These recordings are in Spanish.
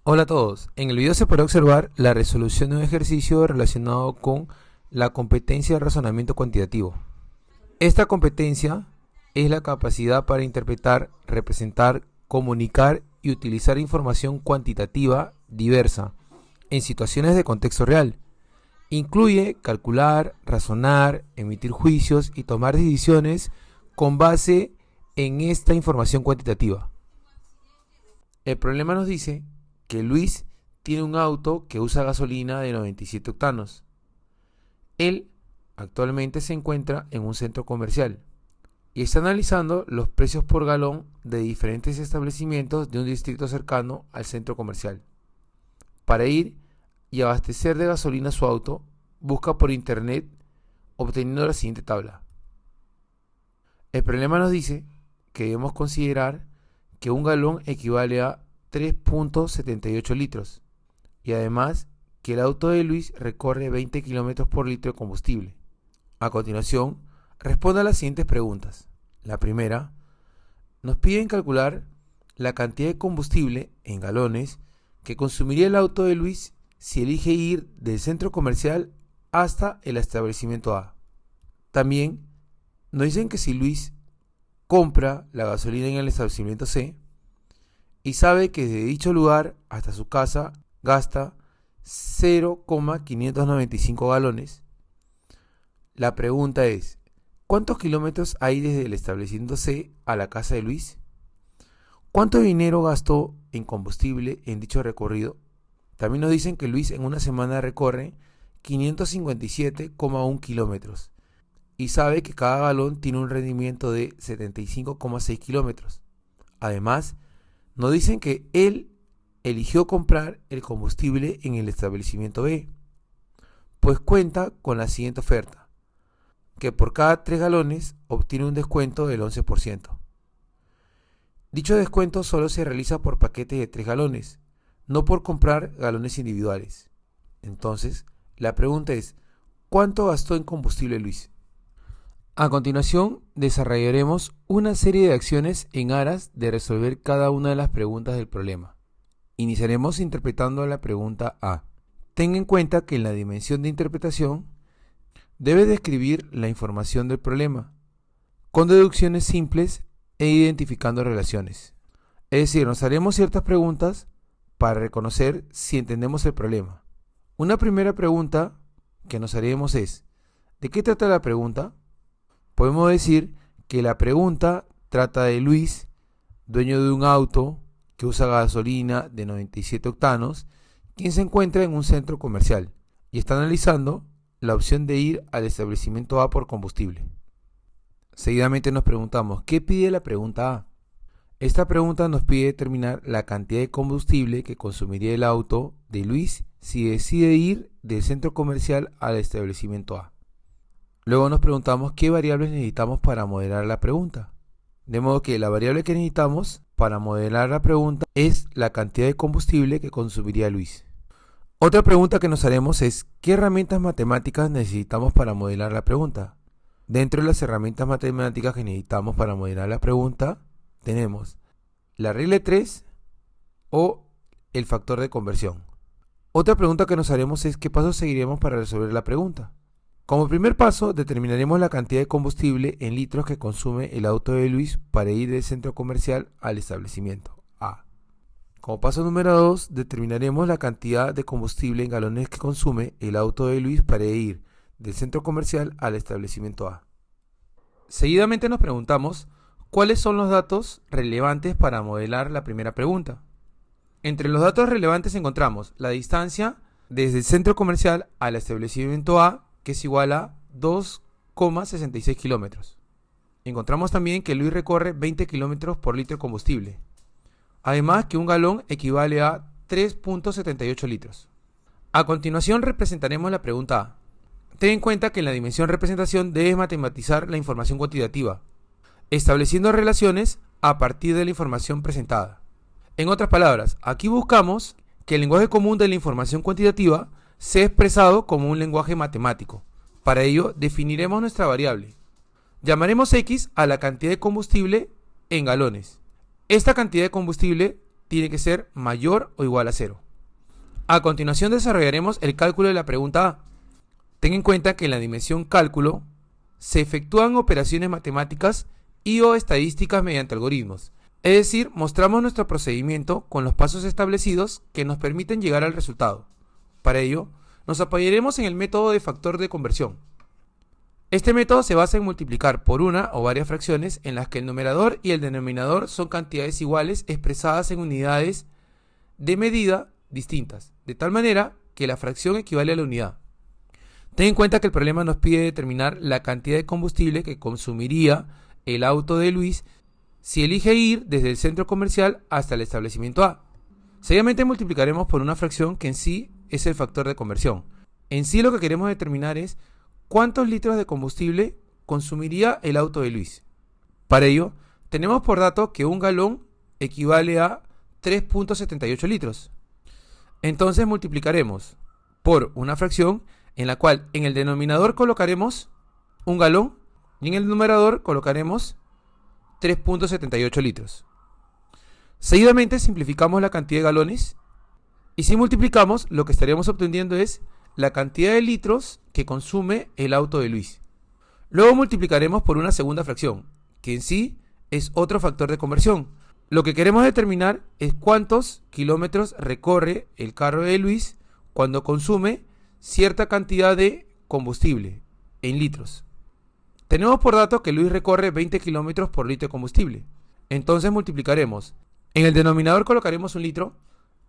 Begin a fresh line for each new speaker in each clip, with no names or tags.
Hola a todos, en el video se podrá observar la resolución de un ejercicio relacionado con la competencia de razonamiento cuantitativo. Esta competencia es la capacidad para interpretar, representar, comunicar y utilizar información cuantitativa diversa en situaciones de contexto real. Incluye calcular, razonar, emitir juicios y tomar decisiones con base en esta información cuantitativa. El problema nos dice que Luis tiene un auto que usa gasolina de 97 octanos. Él actualmente se encuentra en un centro comercial y está analizando los precios por galón de diferentes establecimientos de un distrito cercano al centro comercial. Para ir y abastecer de gasolina su auto, busca por internet obteniendo la siguiente tabla. El problema nos dice que debemos considerar que un galón equivale a 3.78 litros y además que el auto de Luis recorre 20 kilómetros por litro de combustible. A continuación, responda a las siguientes preguntas. La primera, nos piden calcular la cantidad de combustible en galones que consumiría el auto de Luis si elige ir del centro comercial hasta el establecimiento A. También nos dicen que si Luis compra la gasolina en el establecimiento C y sabe que desde dicho lugar hasta su casa gasta 0,595 galones, la pregunta es, ¿cuántos kilómetros hay desde el establecimiento C a la casa de Luis? ¿Cuánto dinero gastó en combustible en dicho recorrido? También nos dicen que Luis en una semana recorre 557,1 kilómetros y sabe que cada galón tiene un rendimiento de 75,6 kilómetros. Además, nos dicen que él eligió comprar el combustible en el establecimiento B, pues cuenta con la siguiente oferta, que por cada 3 galones obtiene un descuento del 11%. Dicho descuento solo se realiza por paquetes de 3 galones, no por comprar galones individuales. Entonces, la pregunta es, ¿cuánto gastó en combustible Luis? A continuación, desarrollaremos una serie de acciones en aras de resolver cada una de las preguntas del problema. Iniciaremos interpretando la pregunta A. Tenga en cuenta que en la dimensión de interpretación debe describir la información del problema, con deducciones simples e identificando relaciones. Es decir, nos haremos ciertas preguntas para reconocer si entendemos el problema. Una primera pregunta que nos haremos es, ¿de qué trata la pregunta? Podemos decir que la pregunta trata de Luis, dueño de un auto que usa gasolina de 97 octanos, quien se encuentra en un centro comercial y está analizando la opción de ir al establecimiento A por combustible. Seguidamente nos preguntamos, ¿qué pide la pregunta A? Esta pregunta nos pide determinar la cantidad de combustible que consumiría el auto de Luis si decide ir del centro comercial al establecimiento A. Luego nos preguntamos qué variables necesitamos para modelar la pregunta. De modo que la variable que necesitamos para modelar la pregunta es la cantidad de combustible que consumiría Luis. Otra pregunta que nos haremos es ¿qué herramientas matemáticas necesitamos para modelar la pregunta? Dentro de las herramientas matemáticas que necesitamos para modelar la pregunta tenemos la regla de 3 o el factor de conversión. Otra pregunta que nos haremos es ¿qué pasos seguiremos para resolver la pregunta? Como primer paso, determinaremos la cantidad de combustible en litros que consume el auto de Luis para ir del centro comercial al establecimiento A. Como paso número 2, determinaremos la cantidad de combustible en galones que consume el auto de Luis para ir del centro comercial al establecimiento A. Seguidamente nos preguntamos, ¿cuáles son los datos relevantes para modelar la primera pregunta? Entre los datos relevantes encontramos la distancia desde el centro comercial al establecimiento A, que es igual a 2,66 kilómetros. Encontramos también que Luis recorre 20 kilómetros por litro de combustible. Además que un galón equivale a 3.78 litros. A continuación representaremos la pregunta A. Ten en cuenta que en la dimensión representación debes matematizar la información cuantitativa, estableciendo relaciones a partir de la información presentada. En otras palabras, aquí buscamos que el lenguaje común de la información cuantitativa sea expresado como un lenguaje matemático. Para ello, definiremos nuestra variable. Llamaremos X a la cantidad de combustible en galones. Esta cantidad de combustible tiene que ser mayor o igual a 0. A continuación desarrollaremos el cálculo de la pregunta A. Ten en cuenta que en la dimensión cálculo se efectúan operaciones matemáticas y o estadísticas mediante algoritmos. Es decir, mostramos nuestro procedimiento con los pasos establecidos que nos permiten llegar al resultado. Para ello, nos apoyaremos en el método de factor de conversión. Este método se basa en multiplicar por una o varias fracciones en las que el numerador y el denominador son cantidades iguales expresadas en unidades de medida distintas, de tal manera que la fracción equivale a la unidad. Ten en cuenta que el problema nos pide determinar la cantidad de combustible que consumiría el auto de Luis si elige ir desde el centro comercial hasta el establecimiento A. Seguidamente multiplicaremos por una fracción que en sí es el factor de conversión. En sí lo que queremos determinar es cuántos litros de combustible consumiría el auto de Luis. Para ello, tenemos por dato que un galón equivale a 3.78 litros. Entonces multiplicaremos por una fracción en la cual en el denominador colocaremos un galón y en el numerador colocaremos 3.78 litros. Seguidamente simplificamos la cantidad de galones y si multiplicamos lo que estaríamos obteniendo es la cantidad de litros que consume el auto de Luis. Luego multiplicaremos por una segunda fracción, que en sí es otro factor de conversión. Lo que queremos determinar es cuántos kilómetros recorre el carro de Luis cuando consume cierta cantidad de combustible en litros. Tenemos por dato que Luis recorre 20 kilómetros por litro de combustible. Entonces multiplicaremos. En el denominador colocaremos un litro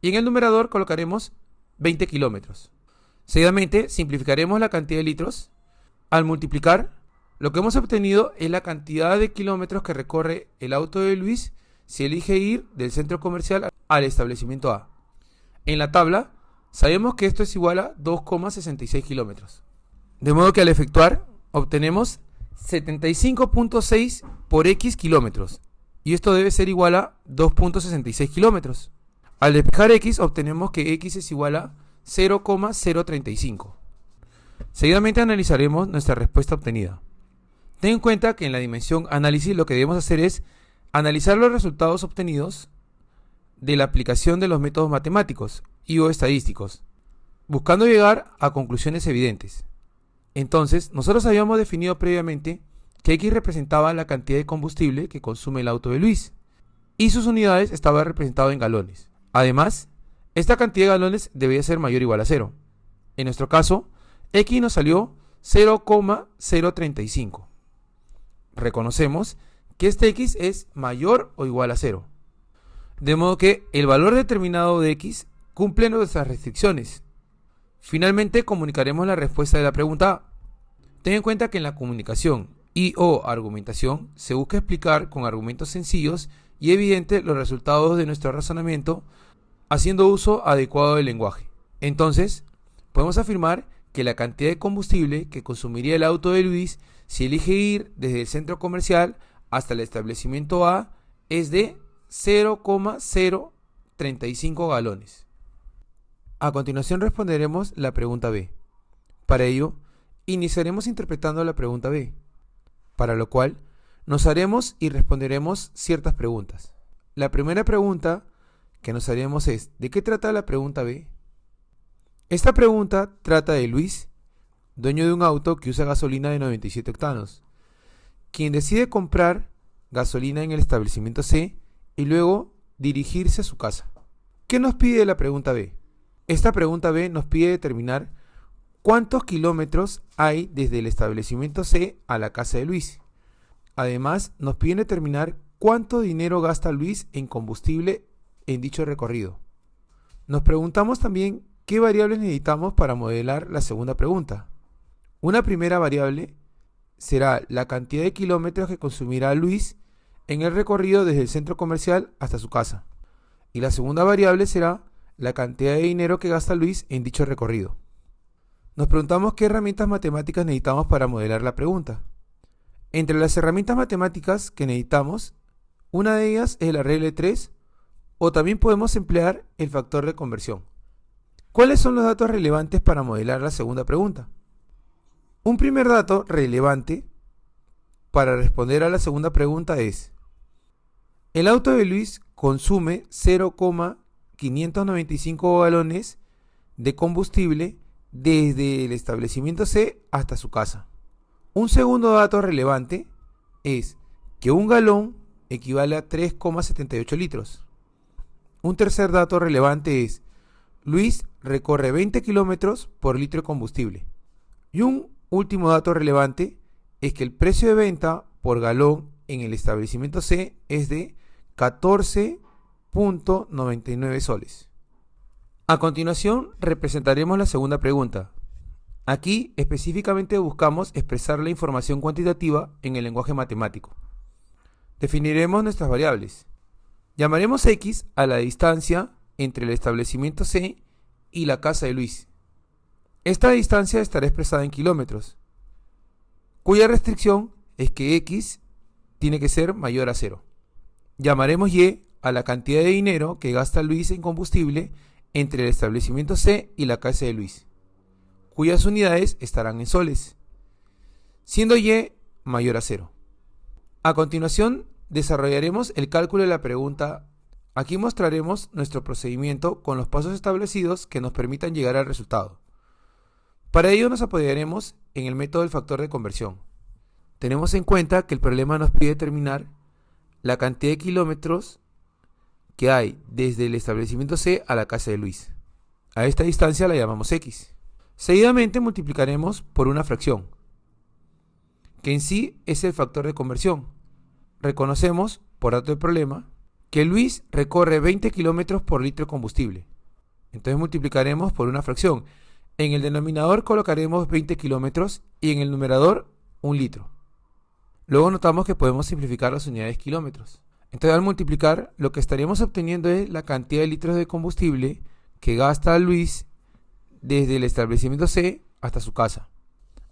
y en el numerador colocaremos 20 kilómetros. Seguidamente simplificaremos la cantidad de litros. Al multiplicar, lo que hemos obtenido es la cantidad de kilómetros que recorre el auto de Luis si elige ir del centro comercial al establecimiento A. En la tabla, sabemos que esto es igual a 2,66 kilómetros. De modo que al efectuar, obtenemos 75.6 por X kilómetros. Y esto debe ser igual a 2.66 kilómetros. Al despejar X, obtenemos que X es igual a 0,035. Seguidamente analizaremos nuestra respuesta obtenida. Ten en cuenta que en la dimensión análisis lo que debemos hacer es analizar los resultados obtenidos de la aplicación de los métodos matemáticos y o estadísticos, buscando llegar a conclusiones evidentes. Entonces, nosotros habíamos definido previamente que X representaba la cantidad de combustible que consume el auto de Luis y sus unidades estaban representadas en galones. Además, esta cantidad de galones debía ser mayor o igual a 0. En nuestro caso, X nos salió 0,035. Reconocemos que este X es mayor o igual a 0. De modo que el valor determinado de X cumple nuestras restricciones. Finalmente comunicaremos la respuesta de la pregunta A. Ten en cuenta que en la comunicación y o argumentación se busca explicar con argumentos sencillos y evidentes los resultados de nuestro razonamiento haciendo uso adecuado del lenguaje. Entonces, podemos afirmar que la cantidad de combustible que consumiría el auto de Luis si elige ir desde el centro comercial hasta el establecimiento A es de 0,035 galones. A continuación responderemos la pregunta B. Para ello, iniciaremos interpretando la pregunta B, para lo cual nos haremos y responderemos ciertas preguntas. La primera pregunta que nos haremos es: ¿de qué trata la pregunta B? Esta pregunta trata de Luis, dueño de un auto que usa gasolina de 97 octanos, quien decide comprar gasolina en el establecimiento C y luego dirigirse a su casa. ¿Qué nos pide la pregunta B? Esta pregunta B nos pide determinar cuántos kilómetros hay desde el establecimiento C a la casa de Luis. Además, nos pide determinar cuánto dinero gasta Luis en combustible en dicho recorrido. Nos preguntamos también qué variables necesitamos para modelar la segunda pregunta. Una primera variable será la cantidad de kilómetros que consumirá Luis en el recorrido desde el centro comercial hasta su casa. Y la segunda variable será la cantidad de dinero que gasta Luis en dicho recorrido. Nos preguntamos qué herramientas matemáticas necesitamos para modelar la pregunta. Entre las herramientas matemáticas que necesitamos, una de ellas es la regla de 3, o también podemos emplear el factor de conversión. ¿Cuáles son los datos relevantes para modelar la segunda pregunta? Un primer dato relevante para responder a la segunda pregunta es: El auto de Luis consume 0,595 galones de combustible desde el establecimiento C hasta su casa. Un segundo dato relevante es que un galón equivale a 3,78 litros. Un tercer dato relevante es: Luis recorre 20 kilómetros por litro de combustible. Y un último dato relevante es que el precio de venta por galón en el establecimiento C es de 14.99 soles. A continuación representaremos la segunda pregunta. Aquí específicamente buscamos expresar la información cuantitativa en el lenguaje matemático. Definiremos nuestras variables. Llamaremos X a la distancia entre el establecimiento C y la casa de Luis. Esta distancia estará expresada en kilómetros, cuya restricción es que X tiene que ser mayor a 0. Llamaremos Y a la cantidad de dinero que gasta Luis en combustible entre el establecimiento C y la casa de Luis, cuyas unidades estarán en soles, siendo Y mayor a 0. A continuación, desarrollaremos el cálculo de la pregunta. Aquí mostraremos nuestro procedimiento con los pasos establecidos que nos permitan llegar al resultado. Para ello nos apoyaremos en el método del factor de conversión. Tenemos en cuenta que el problema nos pide determinar la cantidad de kilómetros que hay desde el establecimiento C a la casa de Luis. A esta distancia la llamamos X. Seguidamente multiplicaremos por una fracción, que en sí es el factor de conversión. Reconocemos, por dato del problema, que Luis recorre 20 kilómetros por litro de combustible. Entonces multiplicaremos por una fracción. En el denominador colocaremos 20 kilómetros y en el numerador 1 litro. Luego notamos que podemos simplificar las unidades kilómetros. Entonces al multiplicar, lo que estaríamos obteniendo es la cantidad de litros de combustible que gasta Luis desde el establecimiento C hasta su casa.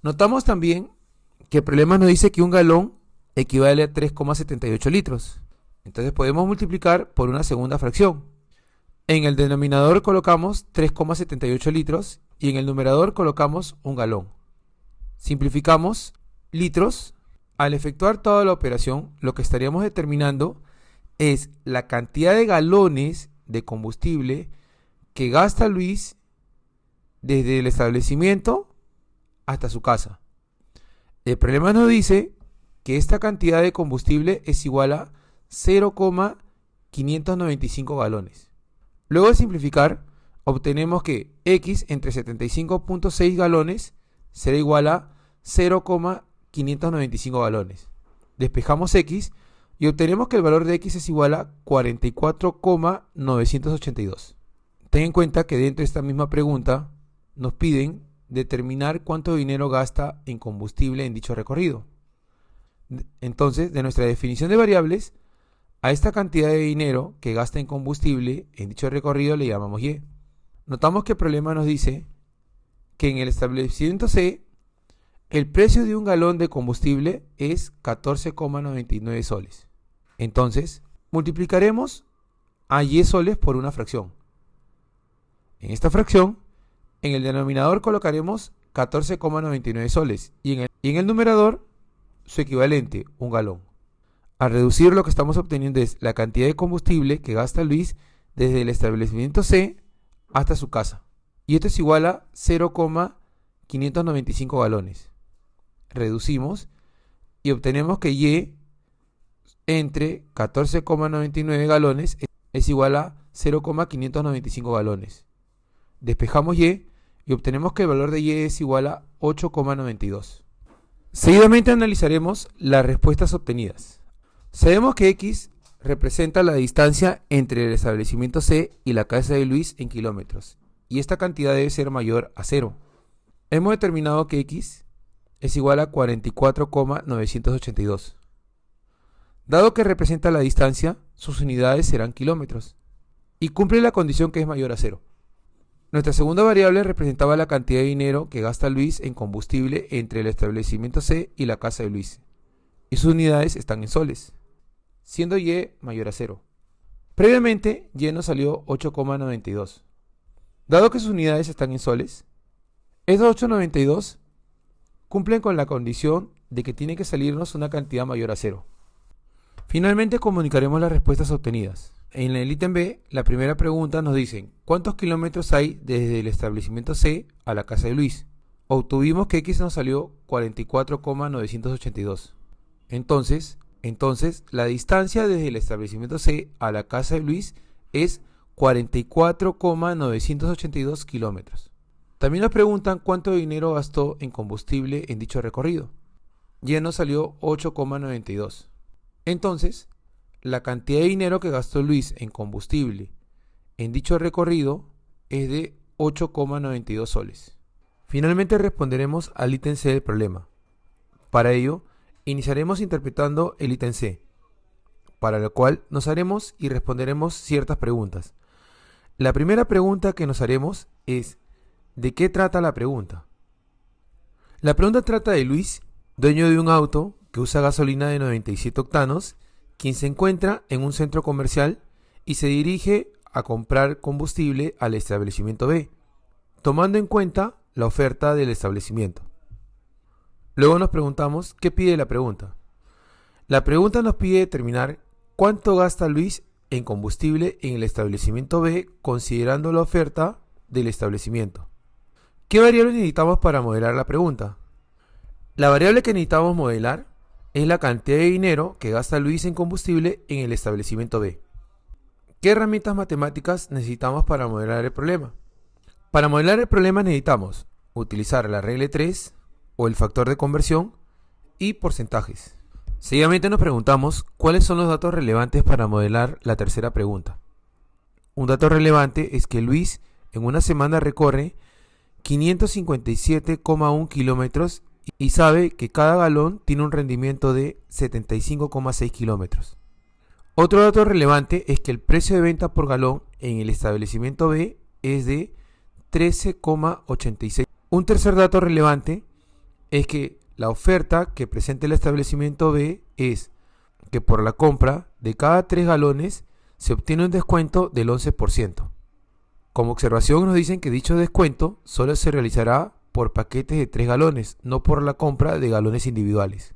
Notamos también que el problema nos dice que un galón equivale a 3,78 litros. Entonces podemos multiplicar por una segunda fracción. En el denominador colocamos 3,78 litros y en el numerador colocamos un galón. Simplificamos litros. Al efectuar toda la operación, lo que estaríamos determinando es la cantidad de galones de combustible que gasta Luis desde el establecimiento hasta su casa. El problema nos dice que esta cantidad de combustible es igual a 0,595 galones. Luego de simplificar, obtenemos que X entre 75.6 galones será igual a 0,595 galones. Despejamos X y obtenemos que el valor de X es igual a 44,982. Ten en cuenta que dentro de esta misma pregunta nos piden determinar cuánto dinero gasta en combustible en dicho recorrido. Entonces, de nuestra definición de variables, a esta cantidad de dinero que gasta en combustible en dicho recorrido le llamamos Y. Notamos que el problema nos dice que en el establecimiento C el precio de un galón de combustible es 14,99 soles. Entonces, multiplicaremos a Y soles por una fracción. En esta fracción, en el denominador colocaremos 14,99 soles y en el numerador su equivalente, un galón. Al reducir, lo que estamos obteniendo es la cantidad de combustible que gasta Luis desde el establecimiento C hasta su casa. Y esto es igual a 0,595 galones. Reducimos y obtenemos que Y entre 14,99 galones es igual a 0,595 galones. Despejamos Y obtenemos que el valor de Y es igual a 8,92. Seguidamente analizaremos las respuestas obtenidas. Sabemos que X representa la distancia entre el establecimiento C y la casa de Luis en kilómetros, y esta cantidad debe ser mayor a 0. Hemos determinado que X es igual a 44,982. Dado que representa la distancia, sus unidades serán kilómetros, y cumple la condición que es mayor a 0. Nuestra segunda variable representaba la cantidad de dinero que gasta Luis en combustible entre el establecimiento C y la casa de Luis, y sus unidades están en soles, siendo Y mayor a 0. Previamente, Y nos salió 8,92. Dado que sus unidades están en soles, estos 8,92 cumplen con la condición de que tiene que salirnos una cantidad mayor a 0. Finalmente comunicaremos las respuestas obtenidas. En el ítem B, la primera pregunta nos dice ¿cuántos kilómetros hay desde el establecimiento C a la casa de Luis? Obtuvimos que X nos salió 44,982. Entonces, la distancia desde el establecimiento C a la casa de Luis es 44,982 kilómetros. También nos preguntan cuánto dinero gastó en combustible en dicho recorrido. Ya nos salió 8,92. Entonces, la cantidad de dinero que gastó Luis en combustible en dicho recorrido es de 8,92 soles. Finalmente responderemos al ítem C del problema. Para ello, iniciaremos interpretando el ítem C, para lo cual nos haremos y responderemos ciertas preguntas. La primera pregunta que nos haremos es ¿de qué trata la pregunta? La pregunta trata de Luis, dueño de un auto que usa gasolina de 97 octanos, quien se encuentra en un centro comercial y se dirige a comprar combustible al establecimiento B, tomando en cuenta la oferta del establecimiento. Luego nos preguntamos ¿qué pide la pregunta? La pregunta nos pide determinar cuánto gasta Luis en combustible en el establecimiento B considerando la oferta del establecimiento. ¿Qué variables necesitamos para modelar la pregunta? La variable que necesitamos modelar es la cantidad de dinero que gasta Luis en combustible en el establecimiento B. ¿Qué herramientas matemáticas necesitamos para modelar el problema? Para modelar el problema necesitamos utilizar la regla 3 o el factor de conversión y porcentajes. Seguidamente nos preguntamos cuáles son los datos relevantes para modelar la tercera pregunta. Un dato relevante es que Luis en una semana recorre 557,1 kilómetros y sabe que cada galón tiene un rendimiento de 75,6 kilómetros. Otro dato relevante es que el precio de venta por galón en el establecimiento B es de 13,86. Un tercer dato relevante es que la oferta que presenta el establecimiento B es que por la compra de cada 3 galones se obtiene un descuento del 11%. Como observación nos dicen que dicho descuento solo se realizará por paquetes de 3 galones, no por la compra de galones individuales.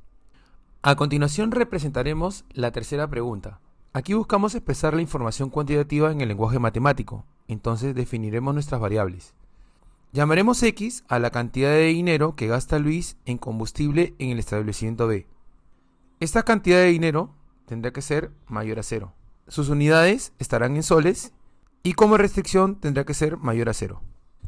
A continuación representaremos la tercera pregunta. Aquí buscamos expresar la información cuantitativa en el lenguaje matemático, entonces definiremos nuestras variables. Llamaremos X a la cantidad de dinero que gasta Luis en combustible en el establecimiento B. Esta cantidad de dinero tendrá que ser mayor a 0. Sus unidades estarán en soles y como restricción tendrá que ser mayor a 0.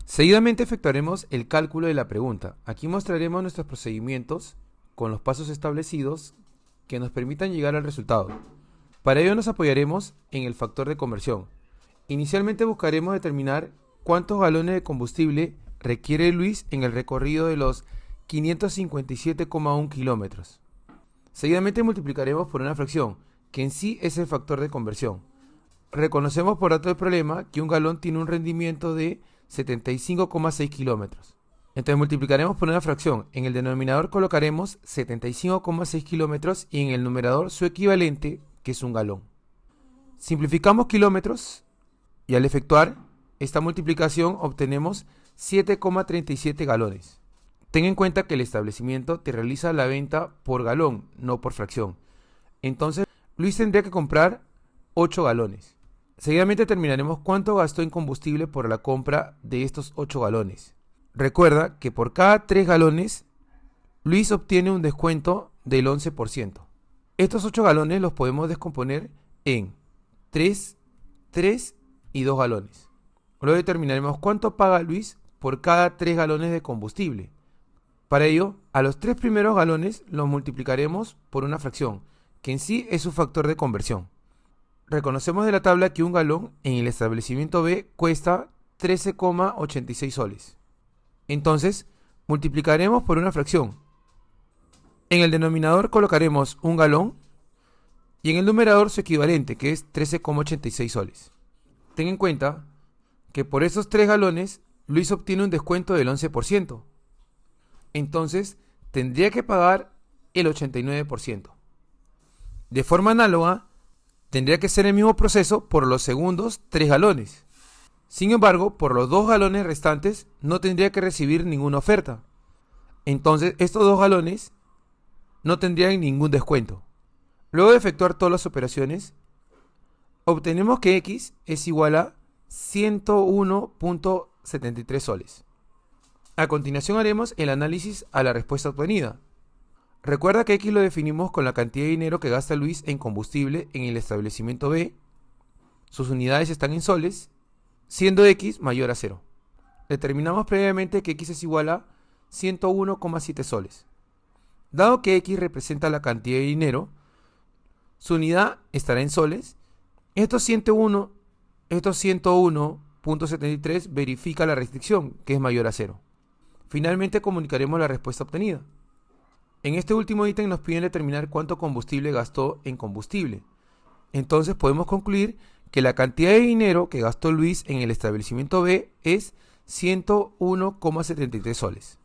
Seguidamente efectuaremos el cálculo de la pregunta. Aquí mostraremos nuestros procedimientos con los pasos establecidos que nos permitan llegar al resultado. Para ello nos apoyaremos en el factor de conversión. Inicialmente buscaremos determinar cuántos galones de combustible requiere Luis en el recorrido de los 557,1 kilómetros. Seguidamente multiplicaremos por una fracción, que en sí es el factor de conversión. Reconocemos por dato del problema que un galón tiene un rendimiento de 75,6 kilómetros. Entonces multiplicaremos por una fracción. En el denominador colocaremos 75,6 kilómetros y en el numerador su equivalente, que es un galón. Simplificamos kilómetros y al efectuar esta multiplicación obtenemos 7,37 galones. Ten en cuenta que el establecimiento te realiza la venta por galón, no por fracción. Entonces Luis tendría que comprar 8 galones. Seguidamente terminaremos cuánto gastó en combustible por la compra de estos 8 galones. Recuerda que por cada 3 galones, Luis obtiene un descuento del 11%. Estos 8 galones los podemos descomponer en 3, 3 y 2 galones. Luego determinaremos cuánto paga Luis por cada 3 galones de combustible. Para ello, a los 3 primeros galones los multiplicaremos por una fracción, que en sí es su factor de conversión. Reconocemos de la tabla que un galón en el establecimiento B cuesta 13,86 soles. Entonces, multiplicaremos por una fracción. En el denominador colocaremos un galón y en el numerador su equivalente, que es 13,86 soles. Ten en cuenta que por esos 3 galones, Luis obtiene un descuento del 11%. Entonces, tendría que pagar el 89%. De forma análoga, tendría que ser el mismo proceso por los segundos 3 galones. Sin embargo, por los 2 galones restantes no tendría que recibir ninguna oferta. Entonces, estos 2 galones no tendrían ningún descuento. Luego de efectuar todas las operaciones, obtenemos que X es igual a 101.73 soles. A continuación haremos el análisis a la respuesta obtenida. Recuerda que X lo definimos con la cantidad de dinero que gasta Luis en combustible en el establecimiento B. Sus unidades están en soles, siendo X mayor a 0. Determinamos previamente que X es igual a 101,7 soles. Dado que X representa la cantidad de dinero, su unidad estará en soles. Estos 101.73 verifica la restricción, que es mayor a 0. Finalmente comunicaremos la respuesta obtenida. En este último ítem nos piden determinar cuánto combustible gastó en combustible. Entonces podemos concluir que la cantidad de dinero que gastó Luis en el establecimiento B es 101,73 soles.